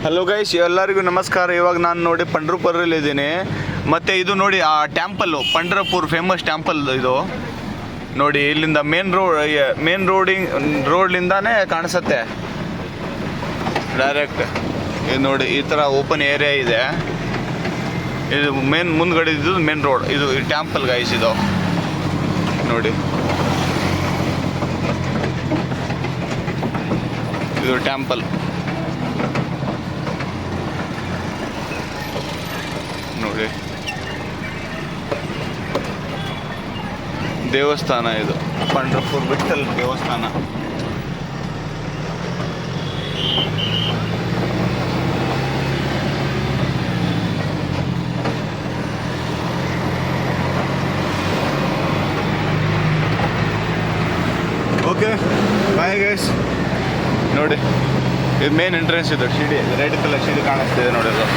Hello guys, ಎಲ್ಲರಿಗೂ ನಮಸ್ಕಾರ. ಇವಾಗ ನಾನು ನೋಡಿ ಪಂಡ್ರಪುರಲ್ಲಿದ್ದೀನಿ. ಮತ್ತು ಇದು ನೋಡಿ ಆ ಟ್ಯಾಂಪಲ್ಲು, ಪಂಡ್ರಪುರ್ ಫೇಮಸ್ ಟ್ಯಾಂಪಲ್ ಇದು ನೋಡಿ. ಇಲ್ಲಿಂದ ಮೇನ್ ರೋಡ್ಲಿಂದಾನೇ ಕಾಣಿಸುತ್ತೆ ಡೈರೆಕ್ಟ್. ಇದು ನೋಡಿ, ಈ ಥರ ಓಪನ್ ಏರಿಯಾ ಇದೆ. ಇದು ಮುಂದ್ಗಡೆ ಇದ್ದು ಮೇನ್ ರೋಡ್. ಇದು ಟ್ಯಾಂಪಲ್ ಗೈಸ್, ಇದು ನೋಡಿ. ಇದು ಟ್ಯಾಂಪಲ್ ನೋಡಿ, ದೇವಸ್ಥಾನ ಇದು ಪಂಡ್ರಪುರ್ ವಿಠ್ಠಲ್ ದೇವಸ್ಥಾನ. Okay, bye guys. ನೋಡಿ, ಇದು ಮೇನ್ ಎಂಟ್ರೆನ್ಸ್. ಇದು ಶಿಡಿ, ರೆಡ್ ಕಲರ್ ಶಿಡಿ ಕಾಣಿಸ್ತಿದೆ ನೋಡಿ ಅದು.